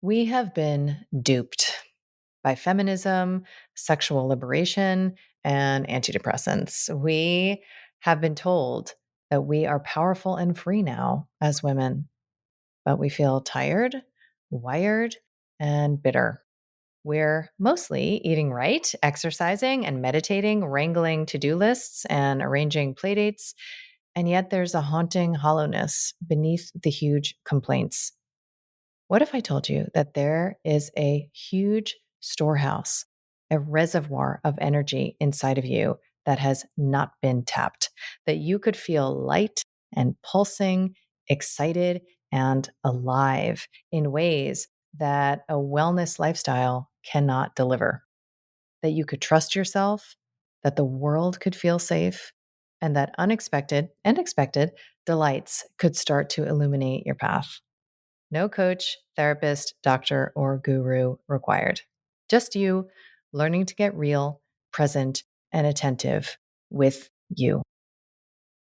We have been duped by feminism, sexual liberation, and antidepressants. We have been told that we are powerful and free now as women, but we feel tired, wired, and bitter. We're mostly eating right, exercising and meditating, wrangling to do lists, and arranging playdates. And yet there's a haunting hollowness beneath the huge complaints. What if I told you that there is a huge storehouse, a reservoir of energy inside of you that has not been tapped, that you could feel light and pulsing, excited and alive in ways that a wellness lifestyle cannot deliver, that you could trust yourself, that the world could feel safe, and that unexpected and expected delights could start to illuminate your path. No coach, therapist, doctor, or guru required. Just you learning to get real, present, and attentive with you.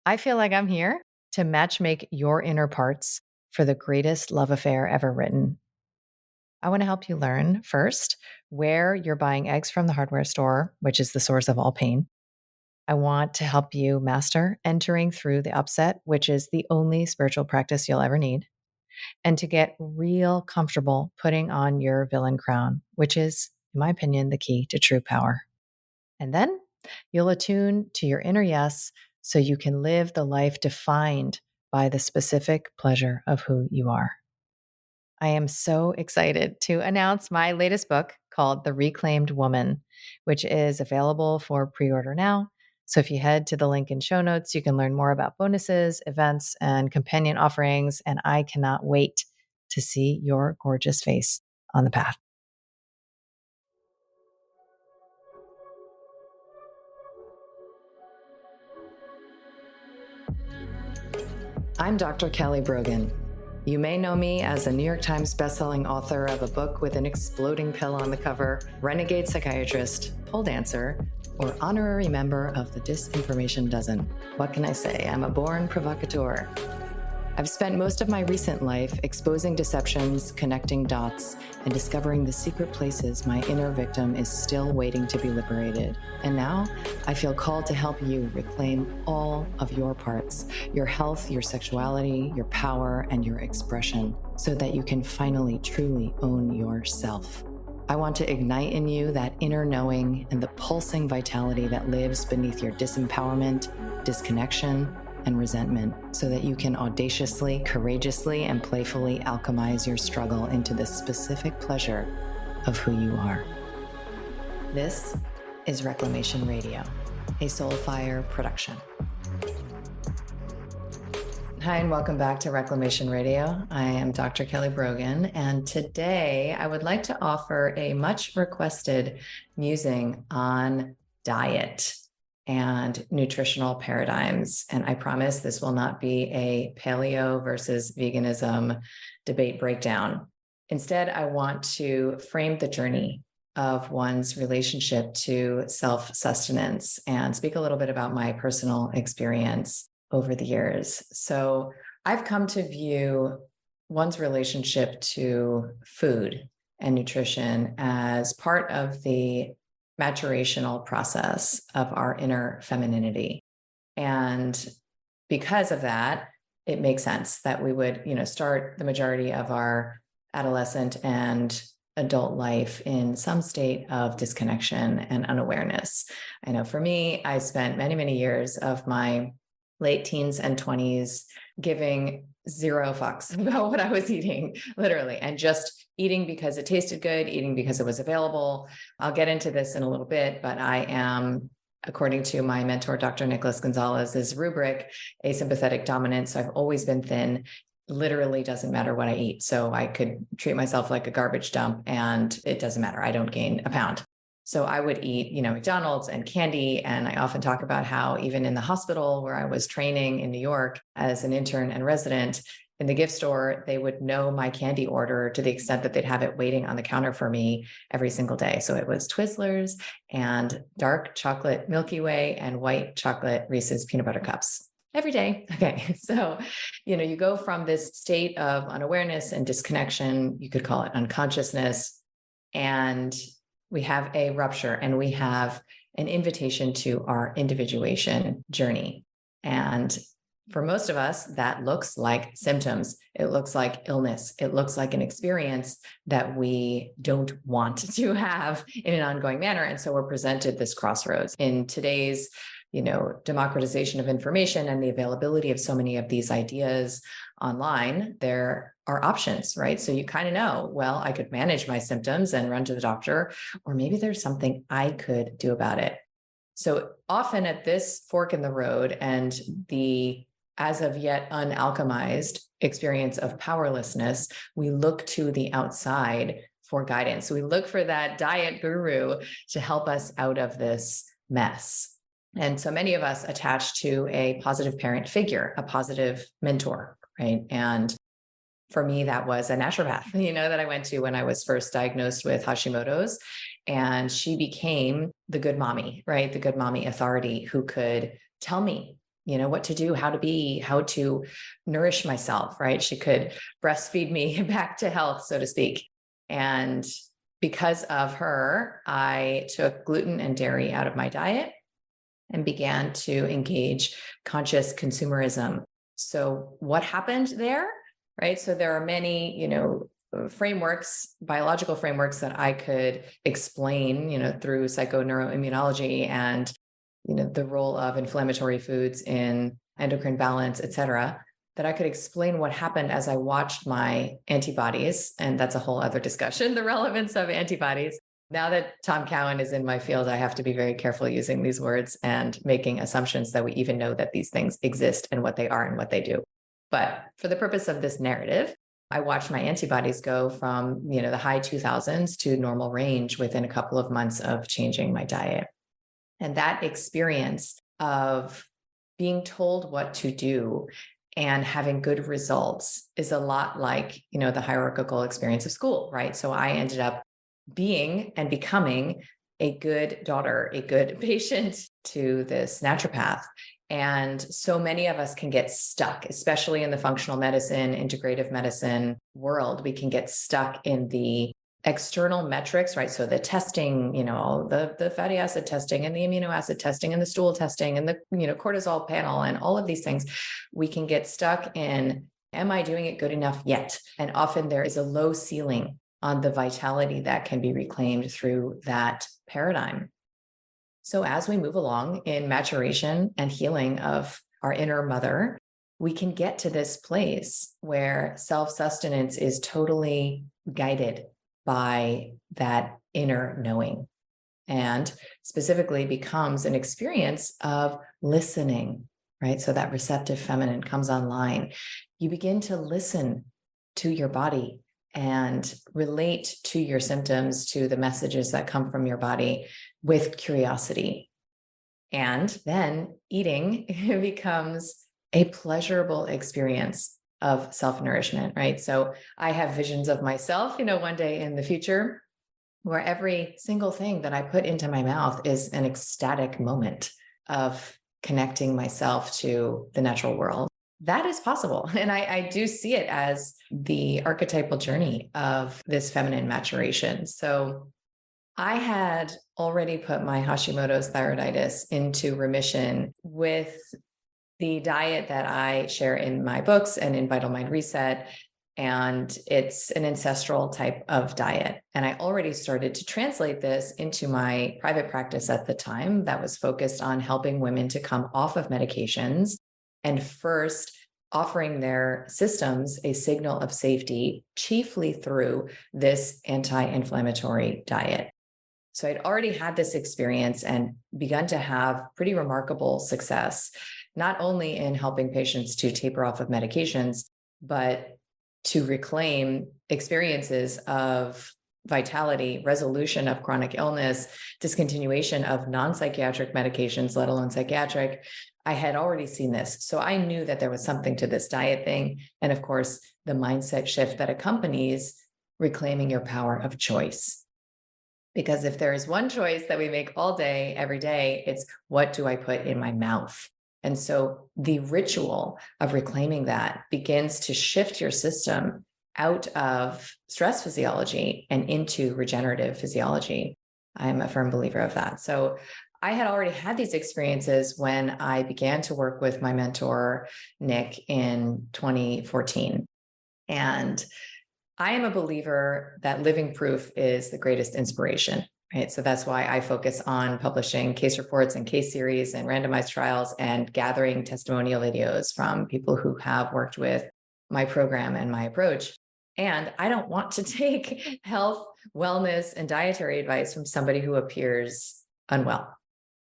I feel like I'm here to matchmake your inner parts for the greatest love affair ever written. I want to help you learn first where you're buying eggs from the hardware store, which is the source of all pain. I want to help you master entering through the upset, which is the only spiritual practice you'll ever need, and to get real comfortable putting on your villain crown, which is, in my opinion, the key to true power. And then you'll attune to your inner yes so you can live the life defined by the specific pleasure of who you are. I am so excited to announce my latest book called The Reclaimed Woman, which is available for pre order now. So if you head to the link in show notes, you can learn more about bonuses, events, and companion offerings. And I cannot wait to see your gorgeous face on the path. I'm Dr. Kelly Brogan. You may know me as a New York Times bestselling author of a book with an exploding pill on the cover, renegade psychiatrist, pole dancer, or honorary member of the Disinformation Dozen. What can I say? I'm a born provocateur. I've spent most of my recent life exposing deceptions, connecting dots, and discovering the secret places my inner victim is still waiting to be liberated. And now I feel called to help you reclaim all of your parts, your health, your sexuality, your power, and your expression, so that you can finally truly own yourself. I want to ignite in you that inner knowing and the pulsing vitality that lives beneath your disempowerment, disconnection, and resentment, so that you can audaciously, courageously, and playfully alchemize your struggle into the specific pleasure of who you are. This is Reclamation Radio, a Soulfire production. Hi, and welcome back to Reclamation Radio. I am Dr. Kelly Brogan, and today I would like to offer a much requested musing on diet and nutritional paradigms. And I promise this will not be a paleo versus veganism debate breakdown. Instead, I want to frame the journey of one's relationship to self-sustenance and speak a little bit about my personal experience over the years. So I've come to view one's relationship to food and nutrition as part of the maturational process of our inner femininity. And because of that, it makes sense that we would, start the majority of our adolescent and adult life in some state of disconnection and unawareness. I know for me, I spent many, many years of my late teens and 20s giving zero fucks about what I was eating, literally, and just eating because it tasted good, eating because it was available. I'll get into this in a little bit, but I am, according to my mentor, Dr. Nicholas Gonzalez's rubric, asympathetic dominant. So I've always been thin. Literally doesn't matter what I eat. So I could treat myself like a garbage dump and it doesn't matter. I don't gain a pound. So I would eat, McDonald's and candy. And I often talk about how even in the hospital where I was training in New York as an intern and resident, in the gift store, they would know my candy order to the extent that they'd have it waiting on the counter for me every single day. So it was Twizzlers and dark chocolate Milky Way and white chocolate Reese's peanut butter cups. Every day. Okay. So, you go from this state of unawareness and disconnection, you could call it unconsciousness, and we have a rupture and we have an invitation to our individuation journey. And for most of us, that looks like symptoms. It looks like illness. It looks like an experience that we don't want to have in an ongoing manner. And so we're presented this crossroads in today's democratization of information and the availability of so many of these ideas online. There are options, right? So you kind of know, well, I could manage my symptoms and run to the doctor, or maybe there's something I could do about it. So often at this fork in the road and the as of yet unalchemized experience of powerlessness, we look to the outside for guidance. We look for that diet guru to help us out of this mess. And so many of us attach to a positive parent figure, a positive mentor, right? And for me, that was a naturopath, that I went to when I was first diagnosed with Hashimoto's. And she became the good mommy, right? The good mommy authority who could tell me, what to do, how to be, how to nourish myself, right? She could breastfeed me back to health, so to speak. And because of her, I took gluten and dairy out of my diet and began to engage conscious consumerism. So what happened there, right? So there are many, frameworks, biological frameworks that I could explain, through psychoneuroimmunology and, the role of inflammatory foods in endocrine balance, et cetera, that I could explain what happened as I watched my antibodies. And that's a whole other discussion, the relevance of antibodies. Now that Tom Cowan is in my field, I have to be very careful using these words and making assumptions that we even know that these things exist and what they are and what they do. But for the purpose of this narrative, I watched my antibodies go from, the high 2000s to normal range within a couple of months of changing my diet. And that experience of being told what to do and having good results is a lot like, the hierarchical experience of school, right? So I ended up being and becoming a good daughter, a good patient to this naturopath. And so many of us can get stuck, especially in the functional medicine, integrative medicine world. We can get stuck in the external metrics, right? So the testing, the fatty acid testing and the amino acid testing and the stool testing and the, cortisol panel and all of these things. We can get stuck in, am I doing it good enough yet? And often there is a low ceiling on the vitality that can be reclaimed through that paradigm. So as we move along in maturation and healing of our inner mother, we can get to this place where self-sustenance is totally guided by that inner knowing, and specifically becomes an experience of listening, right? So that receptive feminine comes online. You begin to listen to your body and relate to your symptoms, to the messages that come from your body with curiosity. And then eating becomes a pleasurable experience of self-nourishment, right? So I have visions of myself, one day in the future where every single thing that I put into my mouth is an ecstatic moment of connecting myself to the natural world. That is possible. And I do see it as the archetypal journey of this feminine maturation. So I had already put my Hashimoto's thyroiditis into remission with the diet that I share in my books and in Vital Mind Reset. And it's an ancestral type of diet. And I already started to translate this into my private practice at the time that was focused on helping women to come off of medications and first offering their systems a signal of safety, chiefly through this anti-inflammatory diet. So I'd already had this experience and begun to have pretty remarkable success, not only in helping patients to taper off of medications, but to reclaim experiences of vitality, resolution of chronic illness, discontinuation of non-psychiatric medications, let alone psychiatric. I had already seen this. So I knew that there was something to this diet thing. And of course, the mindset shift that accompanies reclaiming your power of choice. Because if there is one choice that we make all day, every day, it's what do I put in my mouth? And so the ritual of reclaiming that begins to shift your system out of stress physiology and into regenerative physiology. I'm a firm believer of that. So I had already had these experiences when I began to work with my mentor, Nick, in 2014. And I am a believer that living proof is the greatest inspiration, right? So that's why I focus on publishing case reports and case series and randomized trials and gathering testimonial videos from people who have worked with my program and my approach. And I don't want to take health, wellness, and dietary advice from somebody who appears unwell.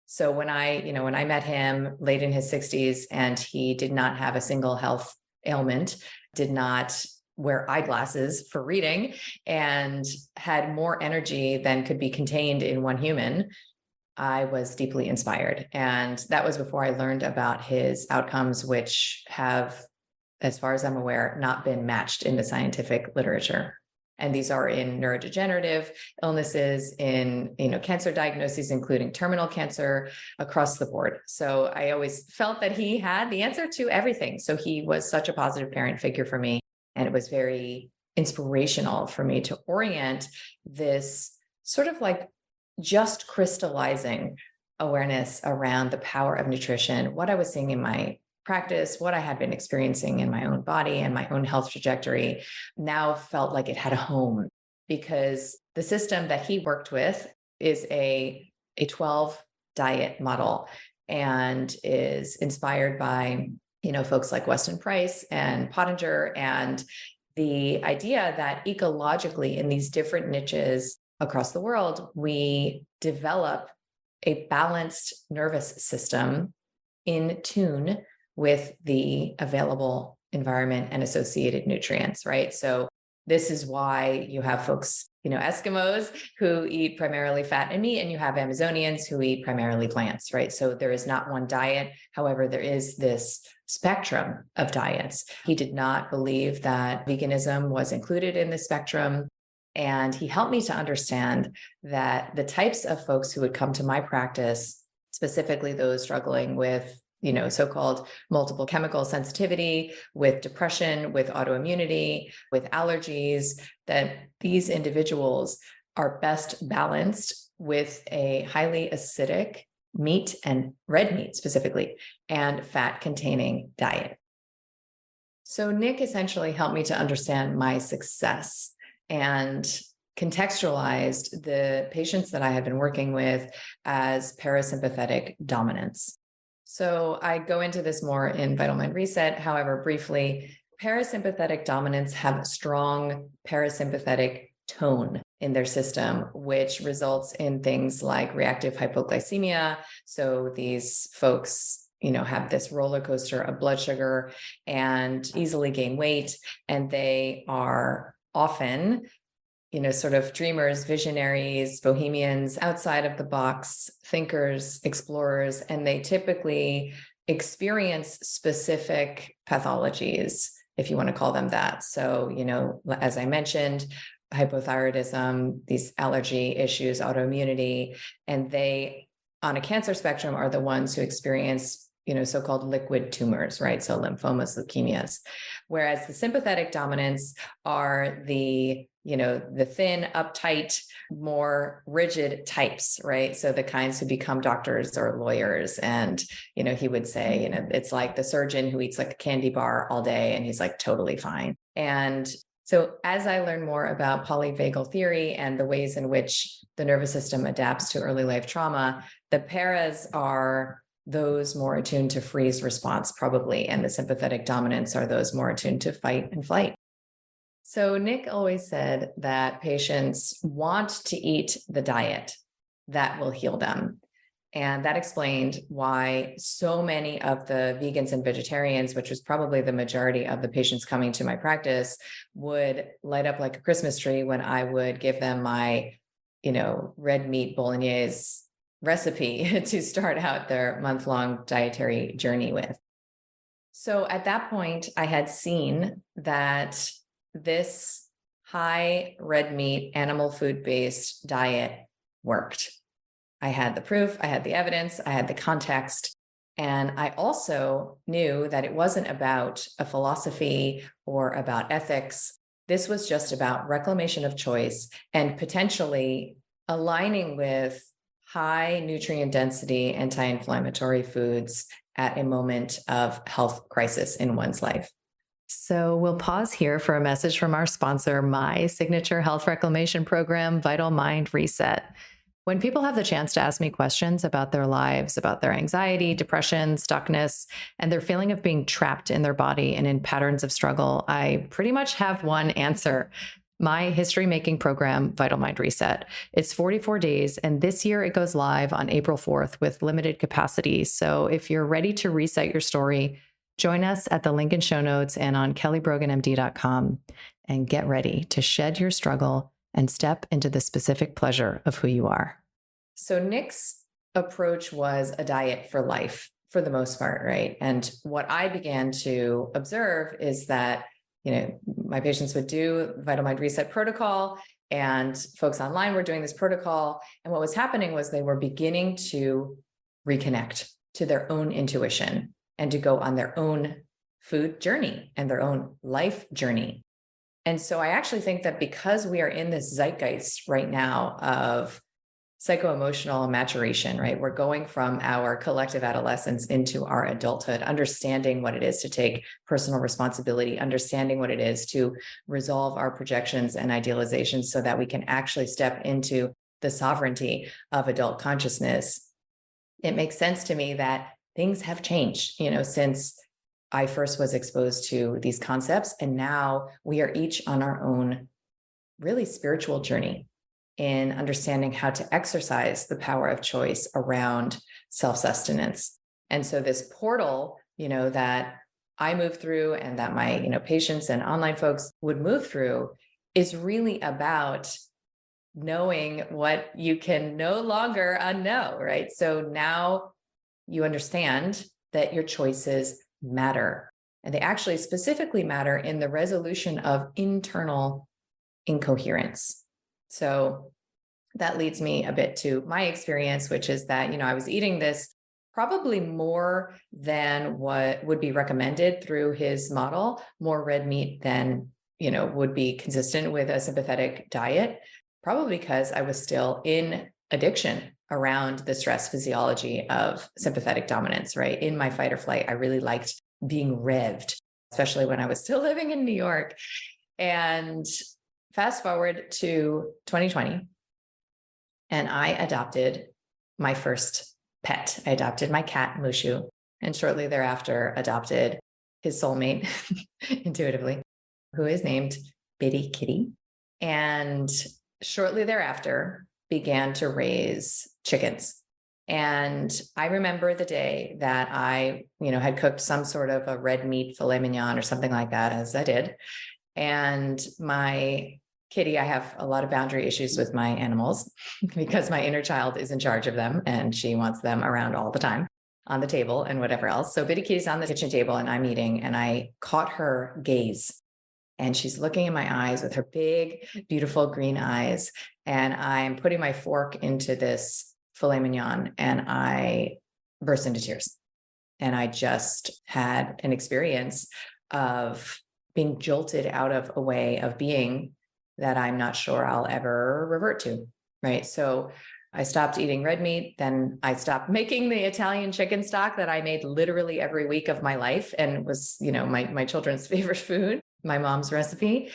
So when I met him late in his 60s and he did not have a single health ailment, did not wear eyeglasses for reading, and had more energy than could be contained in one human, I was deeply inspired. And that was before I learned about his outcomes, which have, as far as I'm aware, not been matched in the scientific literature. And these are in neurodegenerative illnesses, in cancer diagnoses, including terminal cancer, across the board. So I always felt that he had the answer to everything. So he was such a positive parent figure for me. And it was very inspirational for me to orient this sort of like just crystallizing awareness around the power of nutrition, what I was seeing in my practice, what I had been experiencing in my own body and my own health trajectory, now felt like it had a home, because the system that he worked with is a 12 diet model and is inspired by folks like Weston Price and Pottinger, and the idea that ecologically in these different niches across the world, we develop a balanced nervous system in tune with the available environment and associated nutrients, right? So this is why you have folks, Eskimos who eat primarily fat and meat, and you have Amazonians who eat primarily plants, right? So there is not one diet. However, there is this spectrum of diets. He did not believe that veganism was included in the spectrum. And he helped me to understand that the types of folks who would come to my practice, specifically those struggling with so-called multiple chemical sensitivity, with depression, with autoimmunity, with allergies, that these individuals are best balanced with a highly acidic meat, and red meat specifically, and fat-containing diet. So Nick essentially helped me to understand my success and contextualized the patients that I had been working with as parasympathetic dominance. So I go into this more in Vital Mind Reset. However, briefly, parasympathetic dominants have a strong parasympathetic tone in their system, which results in things like reactive hypoglycemia. So these folks, have this roller coaster of blood sugar and easily gain weight. And they are often sort of dreamers, visionaries, bohemians, outside of the box, thinkers, explorers, and they typically experience specific pathologies, if you want to call them that. So, as I mentioned, hypothyroidism, these allergy issues, autoimmunity, and they, on a cancer spectrum, are the ones who experience so-called liquid tumors, right? So lymphomas, leukemias, whereas the sympathetic dominants are the thin, uptight, more rigid types, right? So the kinds who become doctors or lawyers. And, he would say, it's like the surgeon who eats like a candy bar all day and he's like totally fine. And so as I learn more about polyvagal theory and the ways in which the nervous system adapts to early life trauma, the paras are those more attuned to freeze response, probably, and the sympathetic dominants are those more attuned to fight and flight. So Nick always said that patients want to eat the diet that will heal them. And that explained why so many of the vegans and vegetarians, which was probably the majority of the patients coming to my practice, would light up like a Christmas tree when I would give them my, red meat bolognese recipe to start out their month-long dietary journey with. So at that point, I had seen that this high red meat, animal food-based diet worked. I had the proof, I had the evidence, I had the context. And I also knew that it wasn't about a philosophy or about ethics. This was just about reclamation of choice and potentially aligning with high nutrient density anti-inflammatory foods at a moment of health crisis in one's life. So we'll pause here for a message from our sponsor, my signature health reclamation program, Vital Mind Reset. When people have the chance to ask me questions about their lives, about their anxiety, depression, stuckness, and their feeling of being trapped in their body and in patterns of struggle, I pretty much have one answer. My history making program, Vital Mind Reset. It's 44 days, and this year it goes live on April 4th with limited capacity. So if you're ready to reset your story, join us at the link in show notes and on kellybroganmd.com and get ready to shed your struggle and step into the specific pleasure of who you are. So Nick's approach was a diet for life for the most part, right? And what I began to observe is that, my patients would do Vital Mind Reset protocol and folks online were doing this protocol. And what was happening was they were beginning to reconnect to their own intuition and to go on their own food journey and their own life journey. And so I actually think that because we are in this zeitgeist right now of psycho-emotional maturation, right? We're going from our collective adolescence into our adulthood, understanding what it is to take personal responsibility, understanding what it is to resolve our projections and idealizations so that we can actually step into the sovereignty of adult consciousness. It makes sense to me that things have changed, since I first was exposed to these concepts. And now we are each on our own really spiritual journey in understanding how to exercise the power of choice around self-sustenance. And so this portal, that I move through and that my, patients and online folks would move through is really about knowing what you can no longer unknow, right? So now you understand that your choices matter. And they actually specifically matter in the resolution of internal incoherence. So that leads me a bit to my experience, which is that, I was eating this probably more than what would be recommended through his model, more red meat than, would be consistent with a sympathetic diet, probably because I was still in addiction around the stress physiology of sympathetic dominance, right? In my fight or flight, I really liked being revved, especially when I was still living in New York. And fast forward to 2020, and I adopted my first pet. I adopted my cat, Mushu, and shortly thereafter adopted his soulmate, intuitively, who is named Bitty Kitty. And shortly thereafter began to raise chickens. And I remember the day that I, had cooked some sort of a red meat filet mignon or something like that, as I did. And my kitty, I have a lot of boundary issues with my animals because my inner child is in charge of them and she wants them around all the time on the table and whatever else. So Bitty Kitty's on the kitchen table and I'm eating, and I caught her gaze. And she's looking in my eyes with her big, beautiful green eyes. And I'm putting my fork into this filet mignon and I burst into tears. And I just had an experience of being jolted out of a way of being that I'm not sure I'll ever revert to, right? So I stopped eating red meat. Then I stopped making the Italian chicken stock that I made literally every week of my life and was, my children's favorite food, my mom's recipe.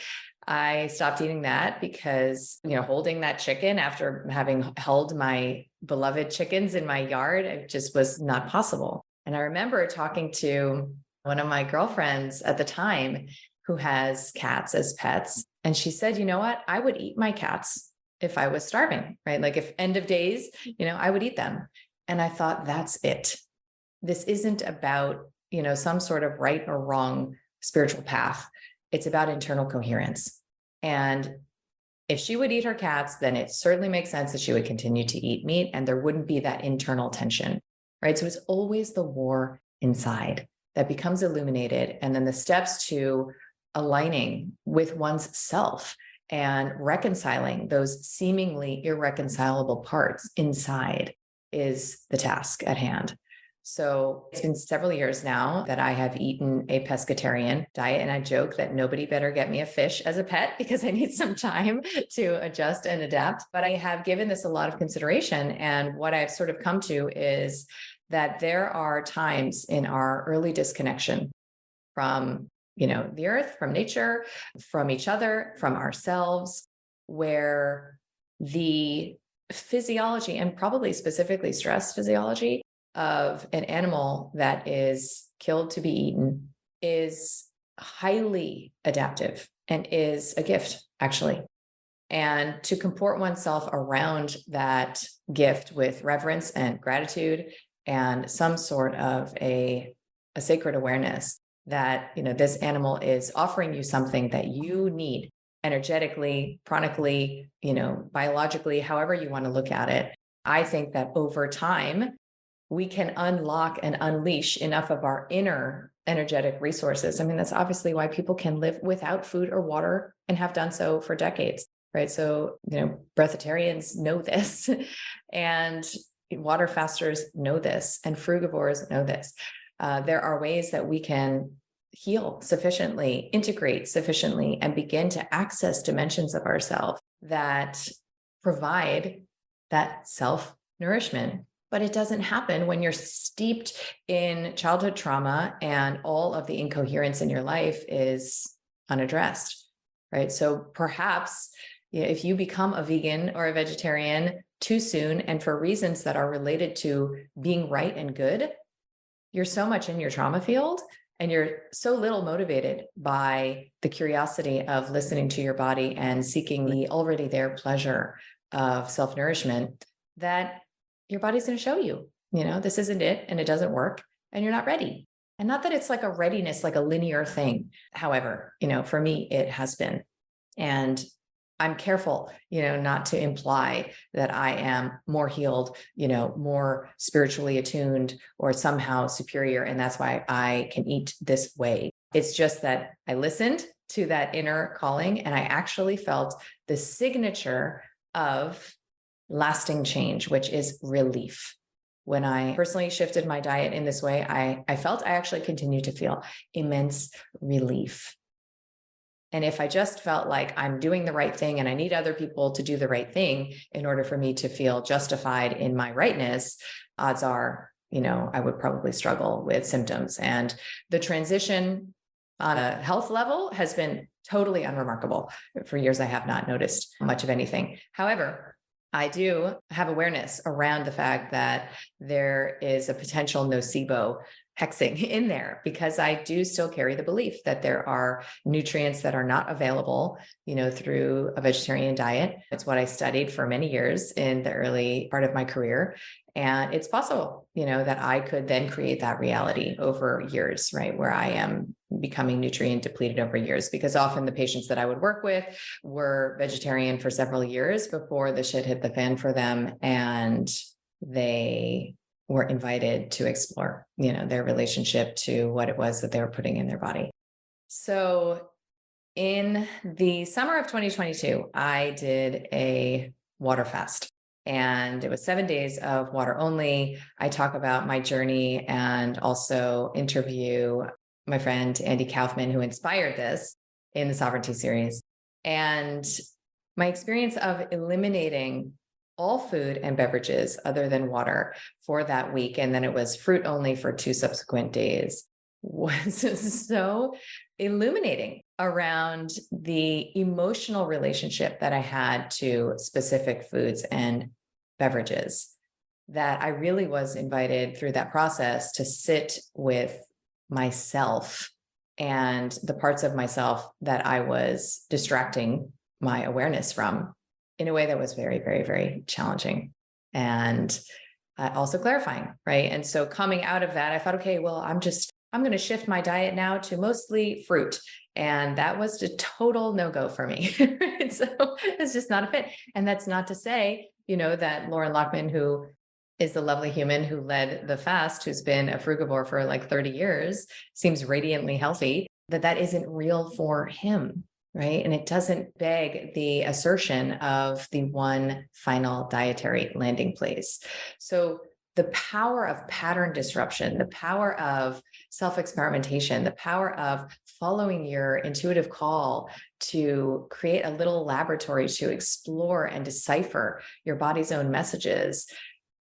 I stopped eating that because, holding that chicken after having held my beloved chickens in my yard, it just was not possible. And I remember talking to one of my girlfriends at the time who has cats as pets. And she said, you know what? I would eat my cats if I was starving, right? Like if end of days, I would eat them. And I thought, that's it. This isn't about, some sort of right or wrong spiritual path. It's about internal coherence. And if she would eat her cats, then it certainly makes sense that she would continue to eat meat and there wouldn't be that internal tension, right? So it's always the war inside that becomes illuminated. And then the steps to aligning with one's self and reconciling those seemingly irreconcilable parts inside is the task at hand. So it's been several years now that I have eaten a pescatarian diet, and I joke that nobody better get me a fish as a pet because I need some time to adjust and adapt. But I have given this a lot of consideration. And what I've sort of come to is that there are times in our early disconnection from, the earth, from nature, from each other, from ourselves, where the physiology, and probably specifically stress physiology, of an animal that is killed to be eaten is highly adaptive and is a gift, actually. And to comport oneself around that gift with reverence and gratitude and some sort of a sacred awareness that, this animal is offering you something that you need energetically, chronically, biologically, however you want to look at it. I think that over time, we can unlock and unleash enough of our inner energetic resources. I mean, that's obviously why people can live without food or water and have done so for decades, right? So, breatharians know this, and water fasters know this, and frugivores know this. There are ways that we can heal sufficiently, integrate sufficiently, and begin to access dimensions of ourselves that provide that self-nourishment. But it doesn't happen when you're steeped in childhood trauma and all of the incoherence in your life is unaddressed, right? So perhaps if you become a vegan or a vegetarian too soon, and for reasons that are related to being right and good, you're so much in your trauma field and you're so little motivated by the curiosity of listening to your body and seeking the already there pleasure of self-nourishment that your body's going to show you, this isn't it, and it doesn't work, and you're not ready. And not that it's like a readiness, like a linear thing. However, for me, it has been. And I'm careful, not to imply that I am more healed, more spiritually attuned or somehow superior. And that's why I can eat this way. It's just that I listened to that inner calling, and I actually felt the signature of lasting change, which is relief. When I personally shifted my diet in this way, I felt I actually continue to feel immense relief. And if I just felt like I'm doing the right thing and I need other people to do the right thing in order for me to feel justified in my rightness, odds are, I would probably struggle with symptoms. And the transition on a health level has been totally unremarkable. For years, I have not noticed much of anything. However, I do have awareness around the fact that there is a potential nocebo hexing in there, because I do still carry the belief that there are nutrients that are not available, through a vegetarian diet. It's what I studied for many years in the early part of my career. And it's possible, that I could then create that reality over years, right? Where I am becoming nutrient depleted over years, because often the patients that I would work with were vegetarian for several years before the shit hit the fan for them. And they were invited to explore, their relationship to what it was that they were putting in their body. So in the summer of 2022, I did a water fast. And it was 7 days of water only. I talk about my journey and also interview my friend, Andy Kaufman, who inspired this in the Sovereignty series. And my experience of eliminating all food and beverages other than water for that week, and then it was fruit only for 2 subsequent days, was so illuminating around the emotional relationship that I had to specific foods and beverages, that I really was invited through that process to sit with myself and the parts of myself that I was distracting my awareness from in a way that was very, very, very challenging and also clarifying, right? And so coming out of that, I thought, okay, well, I'm going to shift my diet now to mostly fruit. And that was a total no-go for me. Right? So it's just not a fit. And that's not to say, that Lauren Lockman, who is the lovely human who led the fast, who's been a frugivore for like 30 years, seems radiantly healthy, that isn't real for him, right? And it doesn't beg the assertion of the one final dietary landing place. So the power of pattern disruption, the power of self-experimentation, the power of following your intuitive call to create a little laboratory to explore and decipher your body's own messages.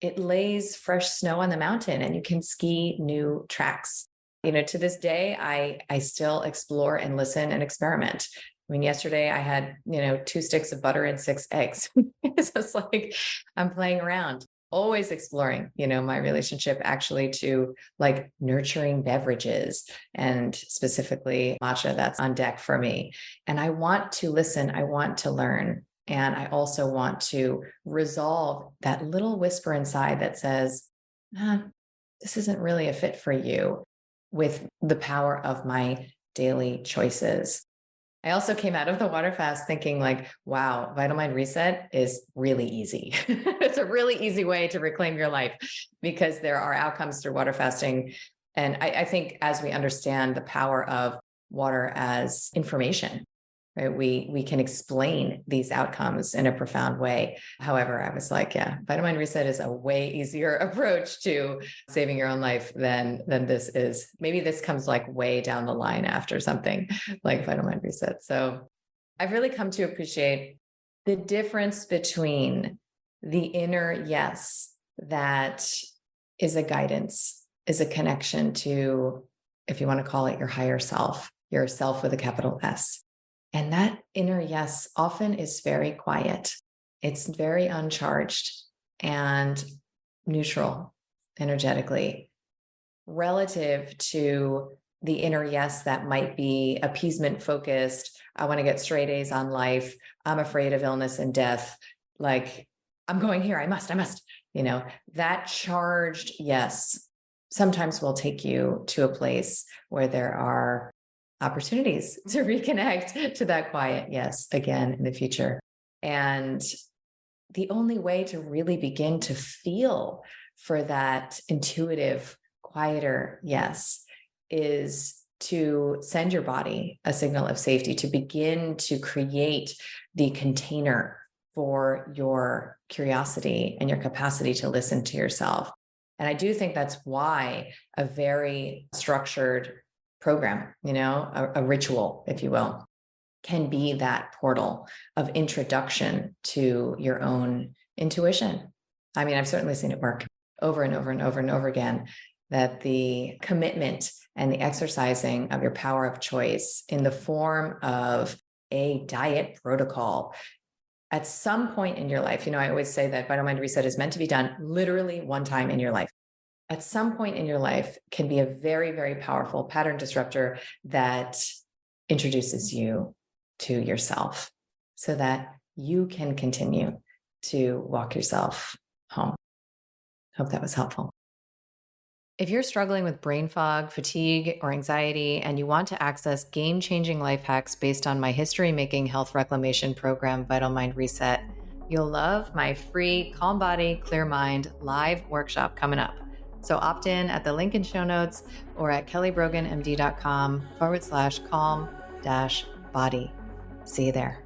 It lays fresh snow on the mountain and you can ski new tracks. To this day, I still explore and listen and experiment. I mean, yesterday I had, 2 sticks of butter and 6 eggs. It's like I'm playing around, always exploring, my relationship actually to like nurturing beverages and specifically matcha that's on deck for me. And I want to listen, I want to learn. And I also want to resolve that little whisper inside that says, this isn't really a fit for you, with the power of my daily choices. I also came out of the water fast thinking like, wow, Vital Mind Reset is really easy. It's a really easy way to reclaim your life because there are outcomes through water fasting. And I think as we understand the power of water as information, right, we can explain these outcomes in a profound way. However, I was like, yeah, Vital Mind Reset is a way easier approach to saving your own life than this is. Maybe this comes like way down the line after something like Vital Mind Reset. So I've really come to appreciate the difference between the inner yes that is a guidance, is a connection to, if you want to call it, your higher self, your self with a capital S. And that inner yes often is very quiet. It's very uncharged and neutral energetically, relative to the inner yes that might be appeasement focused. I want to get straight A's on life. I'm afraid of illness and death. Like, I'm going here. I must. That charged yes sometimes will take you to a place where there are opportunities to reconnect to that quiet yes again in the future. And the only way to really begin to feel for that intuitive, quieter yes is to send your body a signal of safety, to begin to create the container for your curiosity and your capacity to listen to yourself. And I do think that's why a very structured program, a ritual, if you will, can be that portal of introduction to your own intuition. I mean, I've certainly seen it work over and over and over and over again, that the commitment and the exercising of your power of choice in the form of a diet protocol at some point in your life. I always say that Vital Mind Reset is meant to be done literally one time in your life. At some point in your life can be a very, very powerful pattern disruptor that introduces you to yourself so that you can continue to walk yourself home. Hope that was helpful. If you're struggling with brain fog, fatigue, or anxiety, and you want to access game-changing life hacks based on my history-making health reclamation program, Vital Mind Reset, you'll love my free Calm Body, Clear Mind live workshop coming up. So opt in at the link in show notes or at kellybroganmd.com/calm-body. See you there.